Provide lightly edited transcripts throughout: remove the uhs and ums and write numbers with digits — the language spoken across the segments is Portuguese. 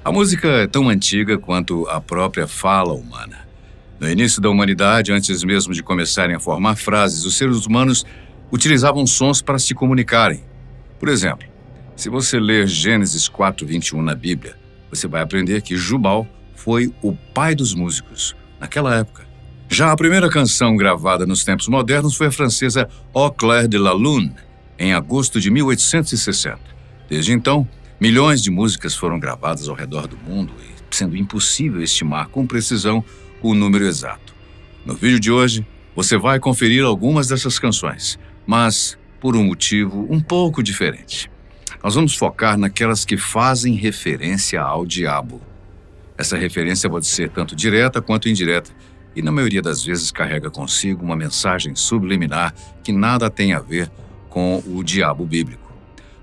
A música é tão antiga quanto a própria fala humana. No início da humanidade, antes mesmo de começarem a formar frases, os seres humanos utilizavam sons para se comunicarem. Por exemplo, se você ler Gênesis 4:21 na Bíblia, você vai aprender que Jubal foi o pai dos músicos naquela época. Já a primeira canção gravada nos tempos modernos foi a francesa Au clair de la lune, em agosto de 1860. Desde então, milhões de músicas foram gravadas ao redor do mundo, sendo impossível estimar com precisão o número exato. No vídeo de hoje, você vai conferir algumas dessas canções, mas por um motivo um pouco diferente. Nós vamos focar naquelas que fazem referência ao diabo. Essa referência pode ser tanto direta quanto indireta, e na maioria das vezes carrega consigo uma mensagem subliminar que nada tem a ver com o diabo bíblico.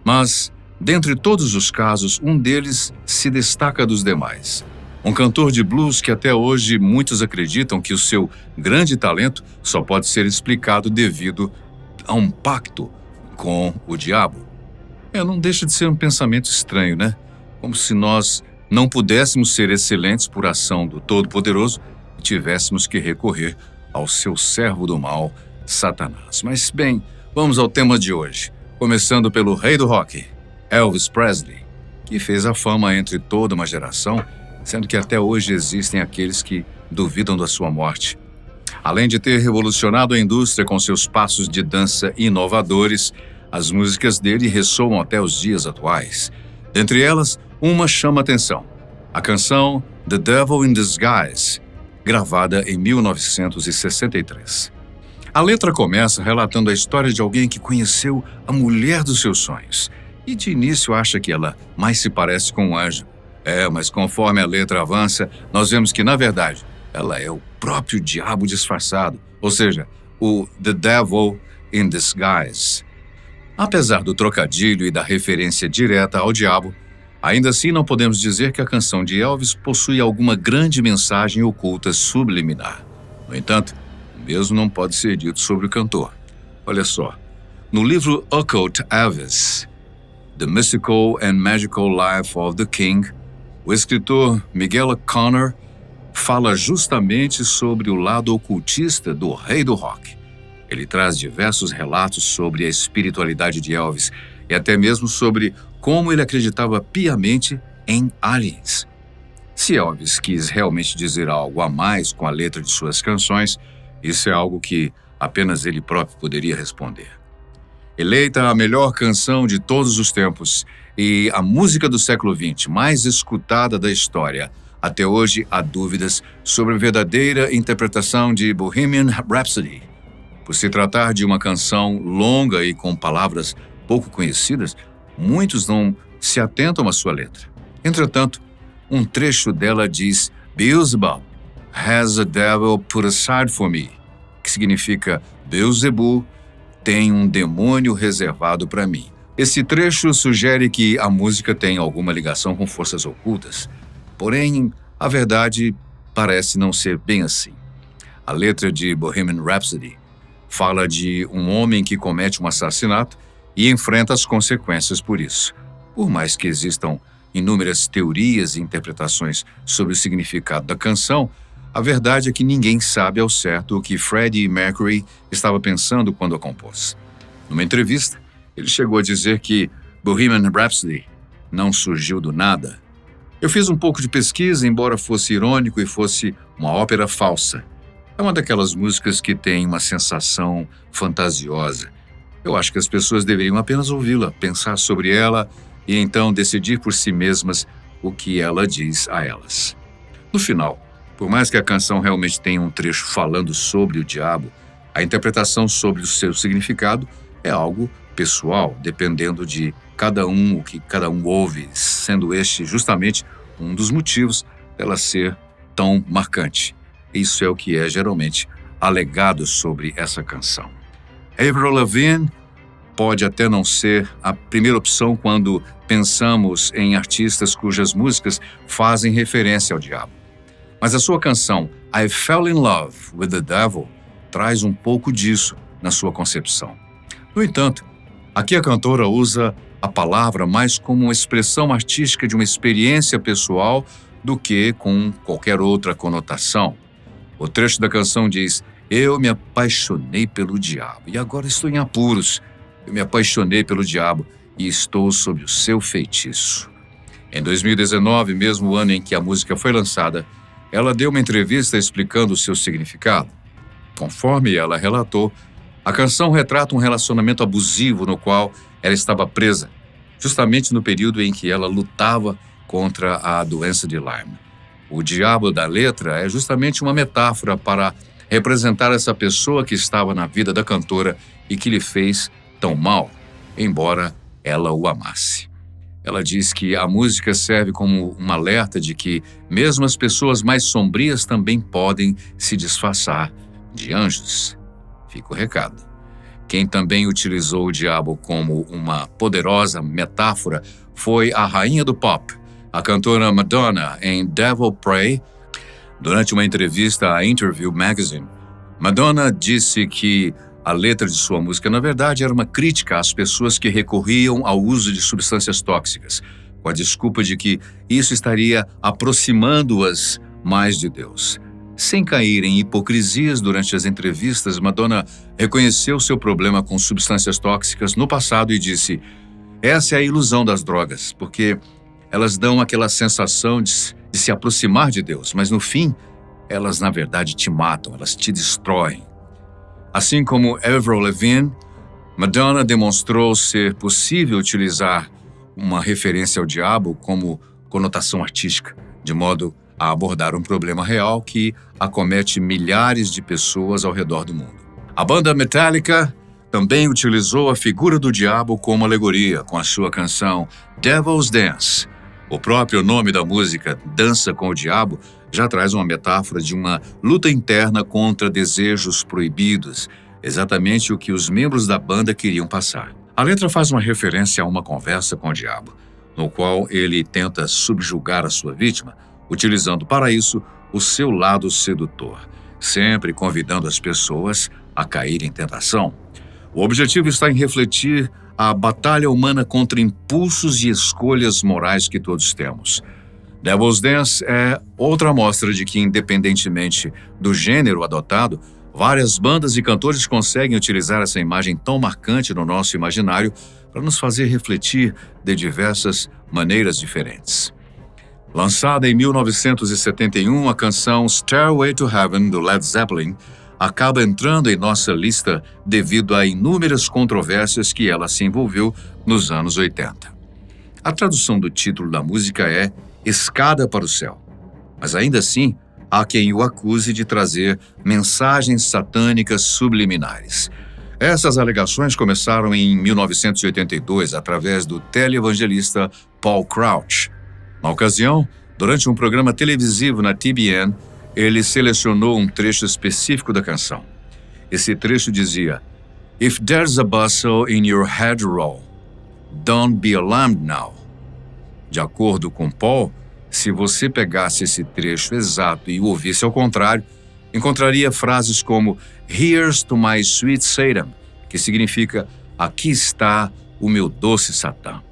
Mas, dentre todos os casos, um deles se destaca dos demais. Um cantor de blues que até hoje muitos acreditam que o seu grande talento só pode ser explicado devido a um pacto com o diabo. Não deixa de ser um pensamento estranho, né? Como se nós não pudéssemos ser excelentes por ação do Todo-Poderoso e tivéssemos que recorrer ao seu servo do mal, Satanás. Mas, bem, vamos ao tema de hoje, começando pelo rei do rock, Elvis Presley, que fez a fama entre toda uma geração, sendo que até hoje existem aqueles que duvidam da sua morte. Além de ter revolucionado a indústria com seus passos de dança inovadores, as músicas dele ressoam até os dias atuais. Dentre elas, uma chama atenção: a canção The Devil in Disguise, gravada em 1963. A letra começa relatando a história de alguém que conheceu a mulher dos seus sonhos e de início acha que ela mais se parece com um anjo. Mas conforme a letra avança, nós vemos que, na verdade, ela é o próprio diabo disfarçado, ou seja, o The Devil in Disguise. Apesar do trocadilho e da referência direta ao diabo, ainda assim não podemos dizer que a canção de Elvis possui alguma grande mensagem oculta subliminar. No entanto, o mesmo não pode ser dito sobre o cantor. Olha só, no livro Occult Elvis, The Mystical and Magical Life of the King, o escritor Miguel O'Connor fala justamente sobre o lado ocultista do rei do rock. Ele traz diversos relatos sobre a espiritualidade de Elvis e até mesmo sobre como ele acreditava piamente em aliens. Se Elvis quis realmente dizer algo a mais com a letra de suas canções, isso é algo que apenas ele próprio poderia responder. Eleita a melhor canção de todos os tempos e a música do século XX mais escutada da história, até hoje há dúvidas sobre a verdadeira interpretação de Bohemian Rhapsody. Por se tratar de uma canção longa e com palavras pouco conhecidas, muitos não se atentam à sua letra. Entretanto, um trecho dela diz: Beelzebub has a devil put aside for me, que significa Beelzebub tem um demônio reservado para mim. Esse trecho sugere que a música tem alguma ligação com forças ocultas. Porém, a verdade parece não ser bem assim. A letra de Bohemian Rhapsody fala de um homem que comete um assassinato e enfrenta as consequências por isso. Por mais que existam inúmeras teorias e interpretações sobre o significado da canção, a verdade é que ninguém sabe ao certo o que Freddie Mercury estava pensando quando a compôs. Numa entrevista, ele chegou a dizer que Bohemian Rhapsody não surgiu do nada. Eu fiz um pouco de pesquisa, embora fosse irônico e fosse uma ópera falsa. É uma daquelas músicas que tem uma sensação fantasiosa. Eu acho que as pessoas deveriam apenas ouvi-la, pensar sobre ela e então decidir por si mesmas o que ela diz a elas. No final, por mais que a canção realmente tenha um trecho falando sobre o diabo, a interpretação sobre o seu significado é algo pessoal, dependendo de cada um, o que cada um ouve, sendo este justamente um dos motivos dela ser tão marcante. Isso é o que é geralmente alegado sobre essa canção. Avril Lavigne pode até não ser a primeira opção quando pensamos em artistas cujas músicas fazem referência ao diabo. Mas a sua canção I Fell in Love with the Devil traz um pouco disso na sua concepção. No entanto, aqui a cantora usa a palavra mais como uma expressão artística de uma experiência pessoal do que com qualquer outra conotação. O trecho da canção diz: "Eu me apaixonei pelo diabo e agora estou em apuros. Eu me apaixonei pelo diabo e estou sob o seu feitiço." Em 2019, mesmo ano em que a música foi lançada, ela deu uma entrevista explicando o seu significado. Conforme ela relatou, a canção retrata um relacionamento abusivo no qual ela estava presa, justamente no período em que ela lutava contra a doença de Lyme. O diabo da letra é justamente uma metáfora para representar essa pessoa que estava na vida da cantora e que lhe fez tão mal, embora ela o amasse. Ela diz que a música serve como um alerta de que mesmo as pessoas mais sombrias também podem se disfarçar de anjos. Fica o recado. Quem também utilizou o diabo como uma poderosa metáfora foi a rainha do pop, a cantora Madonna, em Devil Pray. Durante uma entrevista à Interview Magazine, Madonna disse que a letra de sua música, na verdade, era uma crítica às pessoas que recorriam ao uso de substâncias tóxicas, com a desculpa de que isso estaria aproximando-as mais de Deus. Sem cair em hipocrisias durante as entrevistas, Madonna reconheceu seu problema com substâncias tóxicas no passado e disse: "Essa é a ilusão das drogas, porque elas dão aquela sensação de se aproximar de Deus, mas no fim, elas na verdade te matam, elas te destroem." Assim como Avril Lavigne, Madonna demonstrou ser possível utilizar uma referência ao diabo como conotação artística, de modo a abordar um problema real que acomete milhares de pessoas ao redor do mundo. A banda Metallica também utilizou a figura do diabo como alegoria com a sua canção Devil's Dance. O próprio nome da música, Dança com o Diabo, já traz uma metáfora de uma luta interna contra desejos proibidos, exatamente o que os membros da banda queriam passar. A letra faz uma referência a uma conversa com o diabo, no qual ele tenta subjugar a sua vítima, utilizando para isso o seu lado sedutor, sempre convidando as pessoas a cair em tentação. O objetivo está em refletir a batalha humana contra impulsos e escolhas morais que todos temos. Devil's Dance é outra amostra de que, independentemente do gênero adotado, várias bandas e cantores conseguem utilizar essa imagem tão marcante no nosso imaginário para nos fazer refletir de diversas maneiras diferentes. Lançada em 1971, a canção Stairway to Heaven, do Led Zeppelin, acaba entrando em nossa lista devido a inúmeras controvérsias que ela se envolveu nos anos 80. A tradução do título da música é Escada para o Céu, mas ainda assim há quem o acuse de trazer mensagens satânicas subliminares. Essas alegações começaram em 1982 através do televangelista Paul Crouch. Na ocasião, durante um programa televisivo na TBN, ele selecionou um trecho específico da canção. Esse trecho dizia: "If there's a bustle in your head roll, don't be alarmed now." De acordo com Paul, se você pegasse esse trecho exato e o ouvisse ao contrário, encontraria frases como "Here's to my sweet Satan", que significa "Aqui está o meu doce Satã."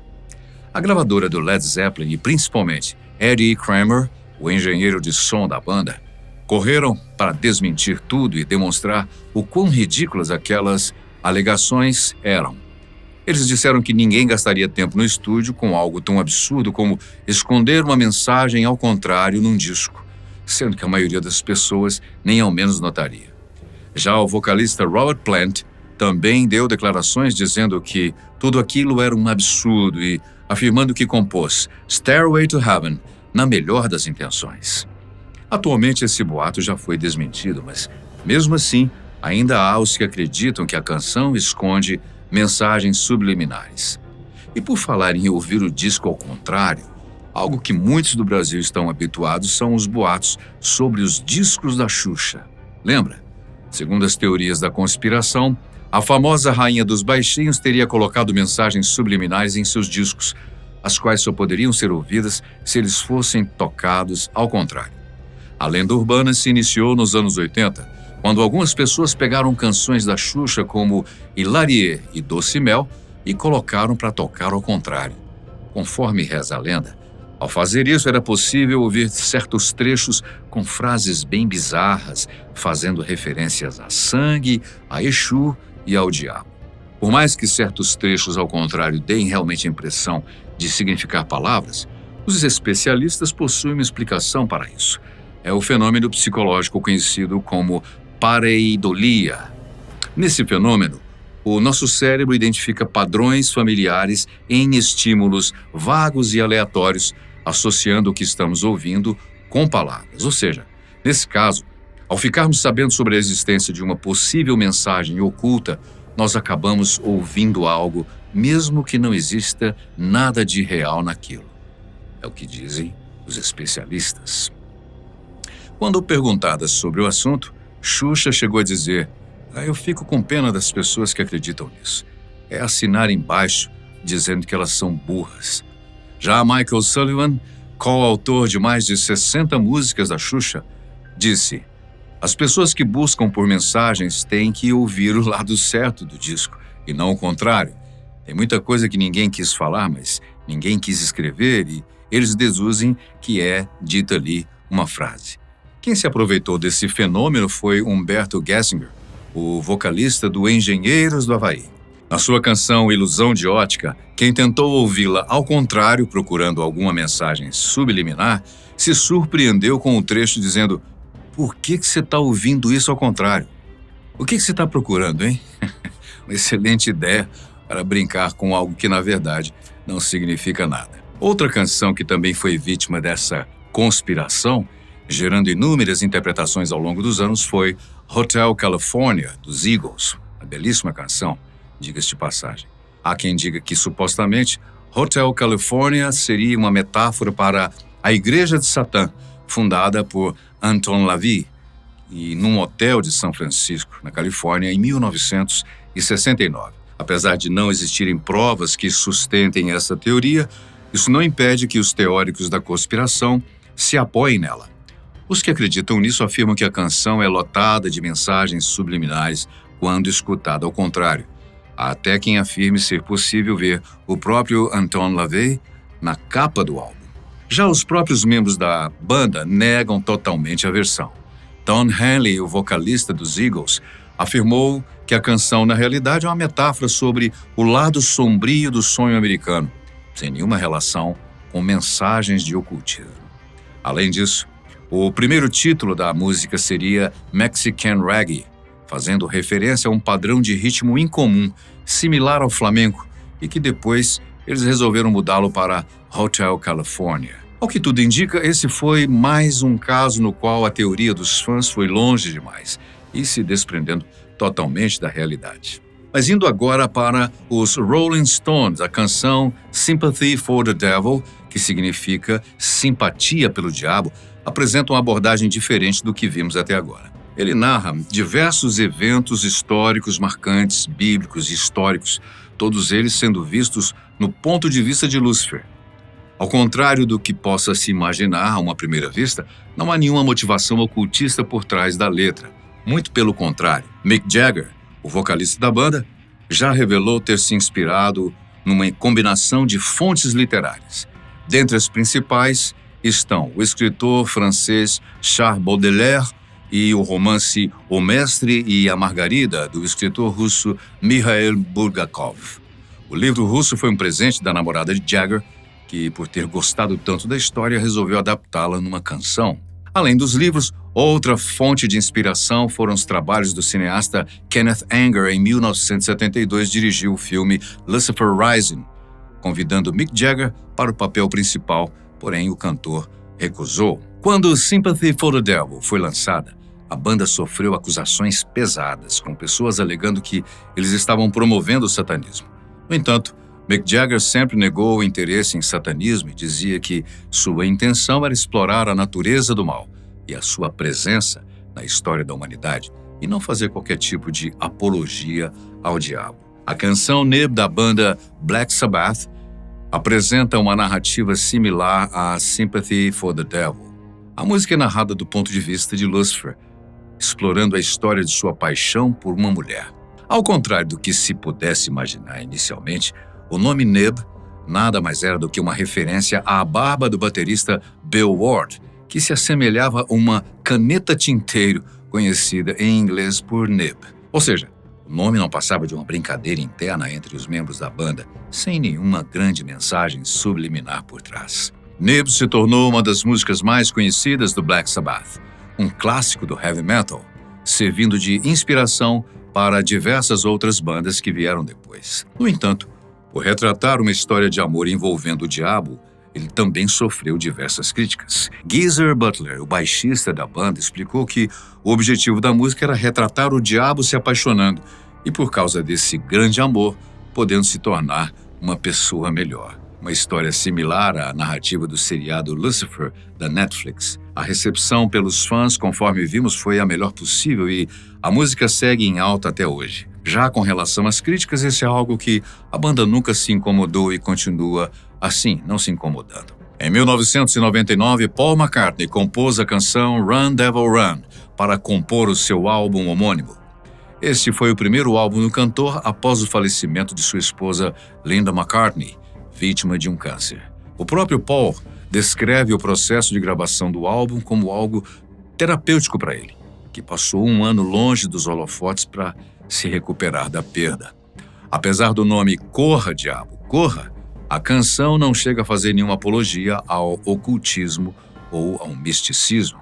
A gravadora do Led Zeppelin e principalmente Eddie Kramer, o engenheiro de som da banda, correram para desmentir tudo e demonstrar o quão ridículas aquelas alegações eram. Eles disseram que ninguém gastaria tempo no estúdio com algo tão absurdo como esconder uma mensagem ao contrário num disco, sendo que a maioria das pessoas nem ao menos notaria. Já o vocalista Robert Plant também deu declarações dizendo que tudo aquilo era um absurdo e afirmando que compôs Stairway to Heaven na melhor das intenções. Atualmente esse boato já foi desmentido, mas mesmo assim ainda há os que acreditam que a canção esconde mensagens subliminares. E por falar em ouvir o disco ao contrário, algo que muitos do Brasil estão habituados são os boatos sobre os discos da Xuxa. Lembra? Segundo as teorias da conspiração, a famosa rainha dos baixinhos teria colocado mensagens subliminares em seus discos, as quais só poderiam ser ouvidas se eles fossem tocados ao contrário. A lenda urbana se iniciou nos anos 80, quando algumas pessoas pegaram canções da Xuxa como Hilarie e Doce Mel e colocaram para tocar ao contrário. Conforme reza a lenda, ao fazer isso era possível ouvir certos trechos com frases bem bizarras, fazendo referências a sangue, a Exu e ao diabo. Por mais que certos trechos ao contrário deem realmente a impressão de significar palavras, os especialistas possuem uma explicação para isso. É o fenômeno psicológico conhecido como pareidolia. Nesse fenômeno, o nosso cérebro identifica padrões familiares em estímulos vagos e aleatórios, associando o que estamos ouvindo com palavras. Ou seja, nesse caso, ao ficarmos sabendo sobre a existência de uma possível mensagem oculta, nós acabamos ouvindo algo, mesmo que não exista nada de real naquilo. É o que dizem os especialistas. Quando perguntada sobre o assunto, Xuxa chegou a dizer: eu fico com pena das pessoas que acreditam nisso. É assinar embaixo dizendo que elas são burras. Já Michael Sullivan, coautor de mais de 60 músicas da Xuxa, disse: as pessoas que buscam por mensagens têm que ouvir o lado certo do disco e não o contrário. Tem muita coisa que ninguém quis falar, mas ninguém quis escrever e eles deduzem que é dita ali uma frase. Quem se aproveitou desse fenômeno foi Humberto Gessinger, o vocalista do Engenheiros do Havaí. Na sua canção Ilusão de Ótica, quem tentou ouvi-la ao contrário, procurando alguma mensagem subliminar, se surpreendeu com o trecho dizendo: por que você está ouvindo isso ao contrário? O que você está procurando, hein? Uma excelente ideia para brincar com algo que, na verdade, não significa nada. Outra canção que também foi vítima dessa conspiração, gerando inúmeras interpretações ao longo dos anos, foi Hotel California, dos Eagles. Uma belíssima canção, diga-se de passagem. Há quem diga que, supostamente, Hotel California seria uma metáfora para a Igreja de Satã, fundada por Anton LaVey, e num hotel de São Francisco, na Califórnia, em 1969. Apesar de não existirem provas que sustentem essa teoria, isso não impede que os teóricos da conspiração se apoiem nela. Os que acreditam nisso afirmam que a canção é lotada de mensagens subliminares quando escutada ao contrário. Há até quem afirme ser possível ver o próprio Anton LaVey na capa do álbum. Já os próprios membros da banda negam totalmente a versão. Don Henley, o vocalista dos Eagles, afirmou que a canção, na realidade, é uma metáfora sobre o lado sombrio do sonho americano, sem nenhuma relação com mensagens de ocultismo. Além disso, o primeiro título da música seria Mexican Reggae, fazendo referência a um padrão de ritmo incomum, similar ao flamenco, e que depois eles resolveram mudá-lo para Hotel California. Ao que tudo indica, esse foi mais um caso no qual a teoria dos fãs foi longe demais e se desprendendo totalmente da realidade. Mas indo agora para os Rolling Stones, a canção Sympathy for the Devil, que significa simpatia pelo diabo, apresenta uma abordagem diferente do que vimos até agora. Ele narra diversos eventos históricos marcantes, bíblicos e históricos, todos eles sendo vistos no ponto de vista de Lúcifer. Ao contrário do que possa se imaginar a uma primeira vista, não há nenhuma motivação ocultista por trás da letra. Muito pelo contrário, Mick Jagger, o vocalista da banda, já revelou ter se inspirado numa combinação de fontes literárias. Dentre as principais estão o escritor francês Charles Baudelaire e o romance O Mestre e a Margarida, do escritor russo Mikhail Bulgakov. O livro russo foi um presente da namorada de Jagger, que, por ter gostado tanto da história, resolveu adaptá-la numa canção. Além dos livros, outra fonte de inspiração foram os trabalhos do cineasta Kenneth Anger. Em 1972, dirigiu o filme Lucifer Rising, convidando Mick Jagger para o papel principal, porém o cantor recusou. Quando Sympathy for the Devil foi lançada, a banda sofreu acusações pesadas, com pessoas alegando que eles estavam promovendo o satanismo. No entanto, Mick Jagger sempre negou o interesse em satanismo e dizia que sua intenção era explorar a natureza do mal e a sua presença na história da humanidade e não fazer qualquer tipo de apologia ao diabo. A canção Nib da banda Black Sabbath apresenta uma narrativa similar a Sympathy for the Devil. A música é narrada do ponto de vista de Lúcifer, explorando a história de sua paixão por uma mulher. Ao contrário do que se pudesse imaginar inicialmente, o nome Nib nada mais era do que uma referência à barba do baterista Bill Ward, que se assemelhava a uma caneta tinteiro conhecida em inglês por nib. Ou seja, o nome não passava de uma brincadeira interna entre os membros da banda, sem nenhuma grande mensagem subliminar por trás. Nib se tornou uma das músicas mais conhecidas do Black Sabbath, um clássico do heavy metal, servindo de inspiração para diversas outras bandas que vieram depois. No entanto, por retratar uma história de amor envolvendo o diabo, ele também sofreu diversas críticas. Geezer Butler, o baixista da banda, explicou que o objetivo da música era retratar o diabo se apaixonando e, por causa desse grande amor, podendo se tornar uma pessoa melhor. Uma história similar à narrativa do seriado Lucifer, da Netflix. A recepção pelos fãs, conforme vimos, foi a melhor possível e a música segue em alta até hoje. Já com relação às críticas, esse é algo que a banda nunca se incomodou e continua assim, não se incomodando. Em 1999, Paul McCartney compôs a canção Run Devil Run para compor o seu álbum homônimo. Este foi o primeiro álbum do cantor após o falecimento de sua esposa Linda McCartney, vítima de um câncer. O próprio Paul descreve o processo de gravação do álbum como algo terapêutico para ele, que passou um ano longe dos holofotes para se recuperar da perda. Apesar do nome Corra, Diabo, Corra, a canção não chega a fazer nenhuma apologia ao ocultismo ou ao misticismo.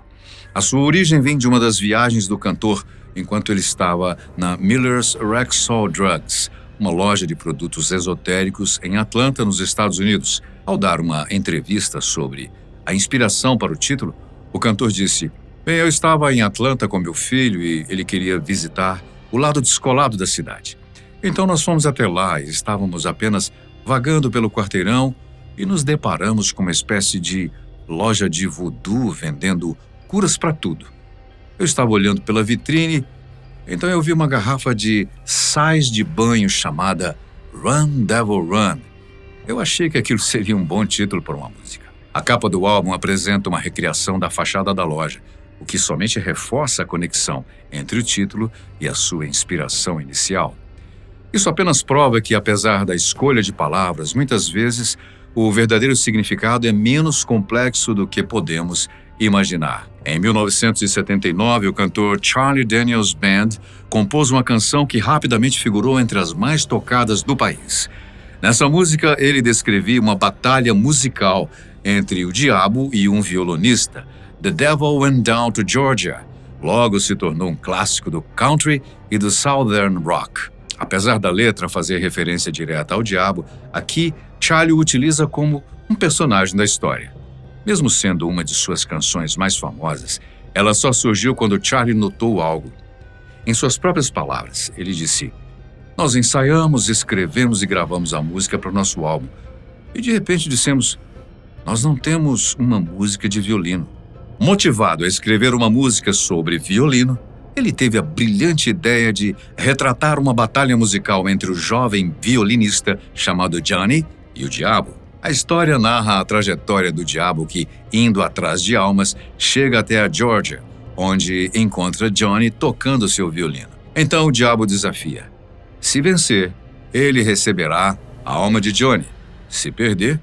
A sua origem vem de uma das viagens do cantor enquanto ele estava na Miller's Rexall Drugs, uma loja de produtos esotéricos em Atlanta, nos Estados Unidos. Ao dar uma entrevista sobre a inspiração para o título, o cantor disse: "Bem, eu estava em Atlanta com meu filho e ele queria visitar o lado descolado da cidade. Então nós fomos até lá e estávamos apenas vagando pelo quarteirão e nos deparamos com uma espécie de loja de voodoo vendendo curas para tudo. Eu estava olhando pela vitrine, então eu vi uma garrafa de sais de banho chamada Run Devil Run. Eu achei que aquilo seria um bom título para uma música. A capa do álbum apresenta uma recriação da fachada da loja, o que somente reforça a conexão entre o título e a sua inspiração inicial. Isso apenas prova que, apesar da escolha de palavras, muitas vezes o verdadeiro significado é menos complexo do que podemos imaginar. Em 1979, o cantor Charlie Daniels Band compôs uma canção que rapidamente figurou entre as mais tocadas do país. Nessa música, ele descrevia uma batalha musical entre o diabo e um violonista. The Devil Went Down to Georgia logo se tornou um clássico do country e do southern rock. Apesar da letra fazer referência direta ao diabo, aqui Charlie o utiliza como um personagem da história. Mesmo sendo uma de suas canções mais famosas, ela só surgiu quando Charlie notou algo. Em suas próprias palavras, ele disse: "Nós ensaiamos, escrevemos e gravamos a música para o nosso álbum. E de repente dissemos, nós não temos uma música de violino." Motivado a escrever uma música sobre violino, ele teve a brilhante ideia de retratar uma batalha musical entre o jovem violinista chamado Johnny e o diabo. A história narra a trajetória do diabo que, indo atrás de almas, chega até a Georgia, onde encontra Johnny tocando seu violino. Então o diabo desafia: se vencer, ele receberá a alma de Johnny. Se perder,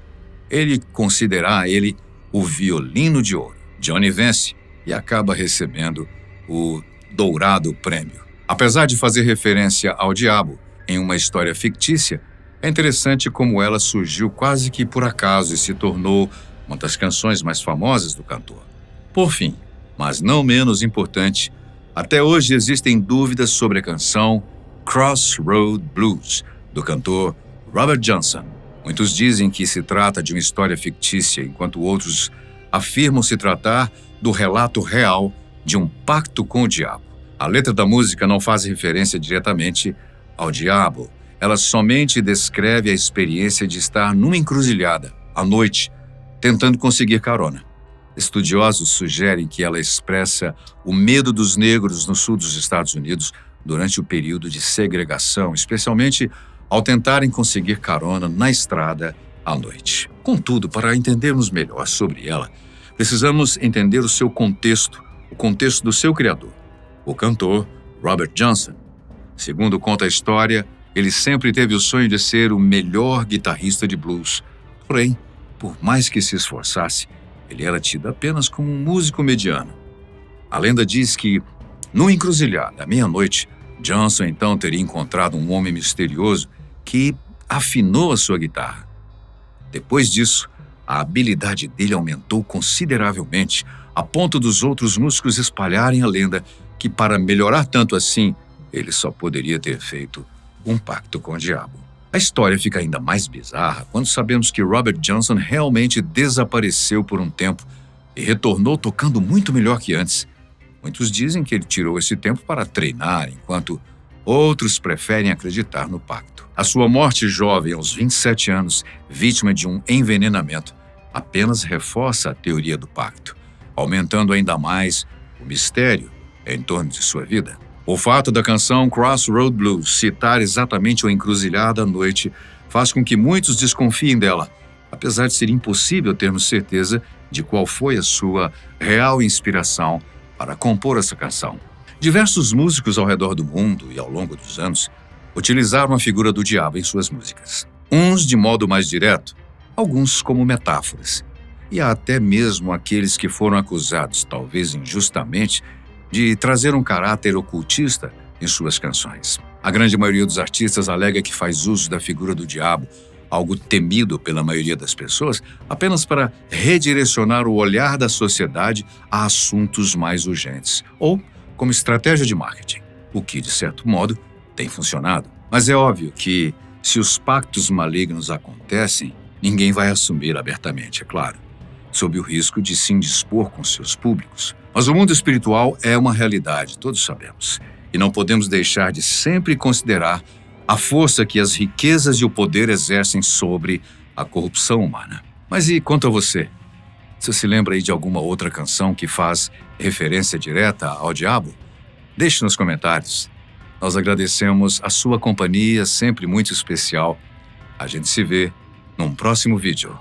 ele concederá a ele o violino de ouro. Johnny vence e acaba recebendo o dourado prêmio. Apesar de fazer referência ao diabo em uma história fictícia, é interessante como ela surgiu quase que por acaso e se tornou uma das canções mais famosas do cantor. Por fim, mas não menos importante, até hoje existem dúvidas sobre a canção Crossroad Blues, do cantor Robert Johnson. Muitos dizem que se trata de uma história fictícia, enquanto outros afirmam se tratar do relato real de um pacto com o diabo. A letra da música não faz referência diretamente ao diabo. Ela somente descreve a experiência de estar numa encruzilhada, à noite, tentando conseguir carona. Estudiosos sugerem que ela expressa o medo dos negros no sul dos Estados Unidos durante o período de segregação, especialmente ao tentarem conseguir carona na estrada à noite. Contudo, para entendermos melhor sobre ela, precisamos entender o seu contexto, o contexto do seu criador, o cantor Robert Johnson. Segundo conta a história, ele sempre teve o sonho de ser o melhor guitarrista de blues. Porém, por mais que se esforçasse, ele era tido apenas como um músico mediano. A lenda diz que, no encruzilhada, à meia-noite, Johnson então teria encontrado um homem misterioso que afinou a sua guitarra. Depois disso, a habilidade dele aumentou consideravelmente, a ponto dos outros músicos espalharem a lenda que, para melhorar tanto assim, ele só poderia ter feito um pacto com o diabo. A história fica ainda mais bizarra quando sabemos que Robert Johnson realmente desapareceu por um tempo e retornou tocando muito melhor que antes. Muitos dizem que ele tirou esse tempo para treinar, enquanto outros preferem acreditar no pacto. A sua morte jovem, aos 27 anos, vítima de um envenenamento, apenas reforça a teoria do pacto, aumentando ainda mais o mistério em torno de sua vida. O fato da canção Crossroad Blues citar exatamente o encruzilhada à noite faz com que muitos desconfiem dela, apesar de ser impossível termos certeza de qual foi a sua real inspiração para compor essa canção. Diversos músicos ao redor do mundo e ao longo dos anos utilizaram a figura do diabo em suas músicas. Uns de modo mais direto, alguns como metáforas, e há até mesmo aqueles que foram acusados, talvez injustamente, de trazer um caráter ocultista em suas canções. A grande maioria dos artistas alega que faz uso da figura do diabo, algo temido pela maioria das pessoas, apenas para redirecionar o olhar da sociedade a assuntos mais urgentes, ou como estratégia de marketing, o que, de certo modo, tem funcionado. Mas é óbvio que, se os pactos malignos acontecem, ninguém vai assumir abertamente, é claro, sob o risco de se indispor com seus públicos. Mas o mundo espiritual é uma realidade, todos sabemos, e não podemos deixar de sempre considerar a força que as riquezas e o poder exercem sobre a corrupção humana. Mas e quanto a você? Você se lembra aí de alguma outra canção que faz referência direta ao diabo? Deixe nos comentários. Nós agradecemos a sua companhia, sempre muito especial. A gente se vê num próximo vídeo.